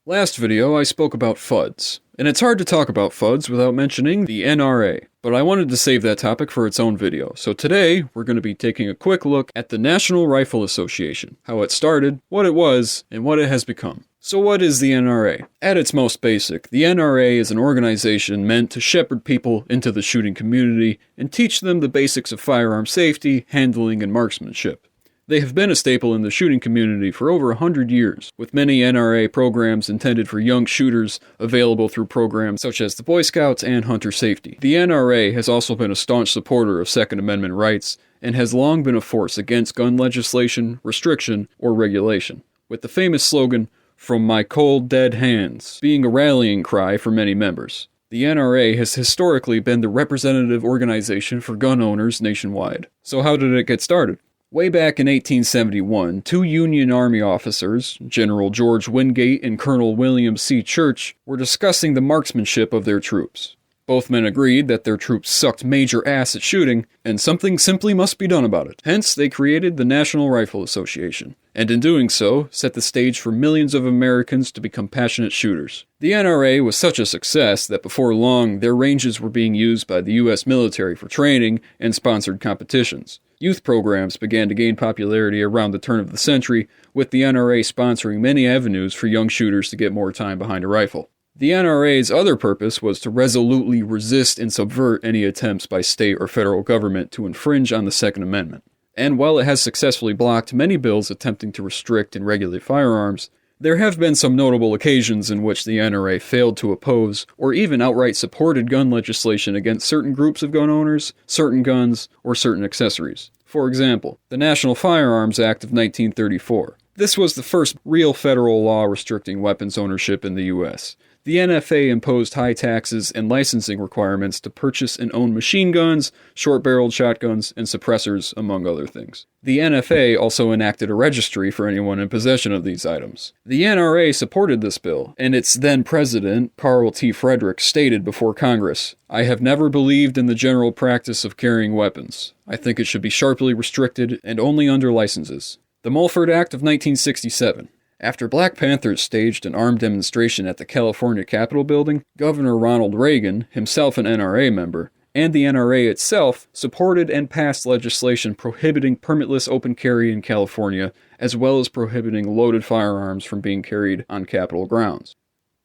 Last video I spoke about FUDs, and it's hard to talk about FUDs without mentioning the NRA, but I wanted to save that topic for its own video, so today we're going to be taking a quick look at the National Rifle Association, how it started, what it was, and what it has become. So what is the NRA? At its most basic, the NRA is an organization meant to shepherd people into the shooting community and teach them the basics of firearm safety, handling, and marksmanship. They have been a staple in the shooting community for over 100 years, with many NRA programs intended for young shooters available through programs such as the Boy Scouts and Hunter Safety. The NRA has also been a staunch supporter of Second Amendment rights and has long been a force against gun legislation, restriction, or regulation, with the famous slogan, "From my cold dead hands," being a rallying cry for many members. The NRA has historically been the representative organization for gun owners nationwide. So how did it get started? Way back in 1871, two Union Army officers, General George Wingate and Colonel William C. Church, were discussing the marksmanship of their troops. Both men agreed that their troops sucked major ass at shooting, and something simply must be done about it. Hence, they created the National Rifle Association, and in doing so, set the stage for millions of Americans to become passionate shooters. The NRA was such a success that before long, their ranges were being used by the U.S. military for training and sponsored competitions. Youth programs began to gain popularity around the turn of the century, with the NRA sponsoring many avenues for young shooters to get more time behind a rifle. The NRA's other purpose was to resolutely resist and subvert any attempts by state or federal government to infringe on the Second Amendment. And while it has successfully blocked many bills attempting to restrict and regulate firearms, there have been some notable occasions in which the NRA failed to oppose or even outright supported gun legislation against certain groups of gun owners, certain guns, or certain accessories. For example, the National Firearms Act of 1934. This was the first real federal law restricting weapons ownership in the U.S. The NFA imposed high taxes and licensing requirements to purchase and own machine guns, short-barreled shotguns, and suppressors, among other things. The NFA also enacted a registry for anyone in possession of these items. The NRA supported this bill, and its then president, Carl T. Frederick, stated before Congress, "I have never believed in the general practice of carrying weapons. I think it should be sharply restricted and only under licenses." The Mulford Act of 1967. After Black Panthers staged an armed demonstration at the California Capitol building, Governor Ronald Reagan, himself an NRA member, and the NRA itself supported and passed legislation prohibiting permitless open carry in California, as well as prohibiting loaded firearms from being carried on Capitol grounds.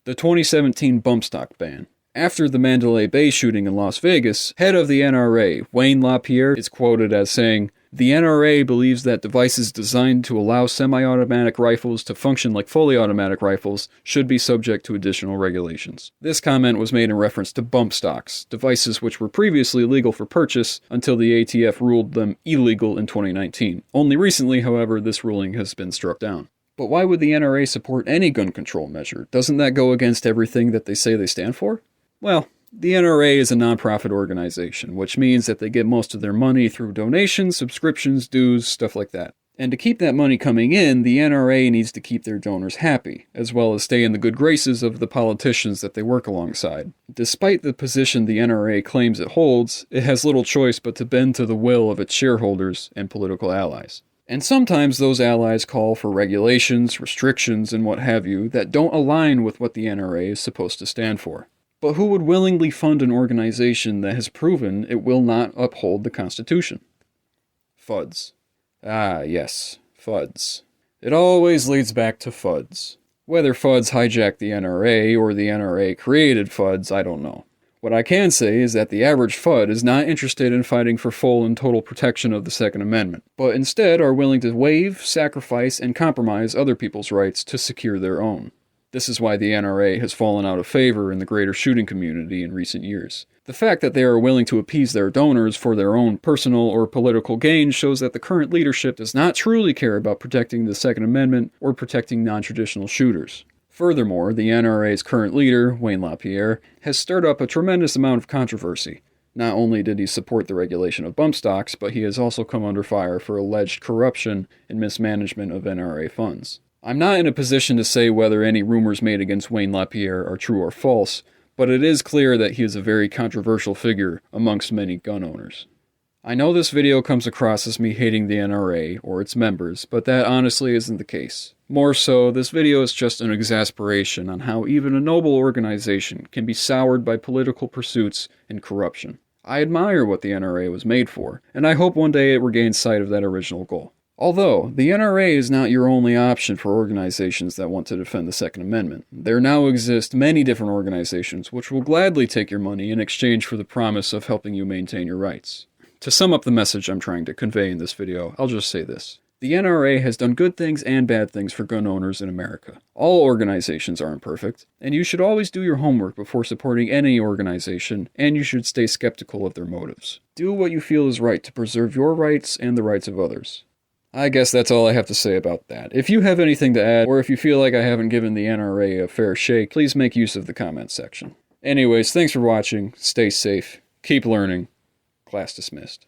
The 2017 bump stock ban. After the Mandalay Bay shooting in Las Vegas, head of the NRA, Wayne LaPierre, is quoted as saying, "The NRA believes that devices designed to allow semi-automatic rifles to function like fully automatic rifles should be subject to additional regulations." This comment was made in reference to bump stocks, devices which were previously legal for purchase until the ATF ruled them illegal in 2019. Only recently, however, this ruling has been struck down. But why would the NRA support any gun control measure? Doesn't that go against everything that they say they stand for? Well, the NRA is a nonprofit organization, which means that they get most of their money through donations, subscriptions, dues, stuff like that. And to keep that money coming in, the NRA needs to keep their donors happy, as well as stay in the good graces of the politicians that they work alongside. Despite the position the NRA claims it holds, it has little choice but to bend to the will of its shareholders and political allies. And sometimes those allies call for regulations, restrictions, and what have you that don't align with what the NRA is supposed to stand for. But who would willingly fund an organization that has proven it will not uphold the Constitution? FUDs. Ah, yes, FUDs. It always leads back to FUDs. Whether FUDs hijacked the NRA or the NRA created FUDs, I don't know. What I can say is that the average FUD is not interested in fighting for full and total protection of the Second Amendment, but instead are willing to waive, sacrifice, and compromise other people's rights to secure their own. This is why the NRA has fallen out of favor in the greater shooting community in recent years. The fact that they are willing to appease their donors for their own personal or political gain shows that the current leadership does not truly care about protecting the Second Amendment or protecting non-traditional shooters. Furthermore, the NRA's current leader, Wayne LaPierre, has stirred up a tremendous amount of controversy. Not only did he support the regulation of bump stocks, but he has also come under fire for alleged corruption and mismanagement of NRA funds. I'm not in a position to say whether any rumors made against Wayne LaPierre are true or false, but it is clear that he is a very controversial figure amongst many gun owners. I know this video comes across as me hating the NRA or its members, but that honestly isn't the case. More so, this video is just an exasperation on how even a noble organization can be soured by political pursuits and corruption. I admire what the NRA was made for, and I hope one day it regains sight of that original goal. Although, the NRA is not your only option for organizations that want to defend the Second Amendment. There now exist many different organizations which will gladly take your money in exchange for the promise of helping you maintain your rights. To sum up the message I'm trying to convey in this video, I'll just say this. The NRA has done good things and bad things for gun owners in America. All organizations are imperfect, and you should always do your homework before supporting any organization, and you should stay skeptical of their motives. Do what you feel is right to preserve your rights and the rights of others. I guess that's all I have to say about that. If you have anything to add, or if you feel like I haven't given the NRA a fair shake, please make use of the comments section. Anyways, thanks for watching, stay safe, keep learning. Class dismissed.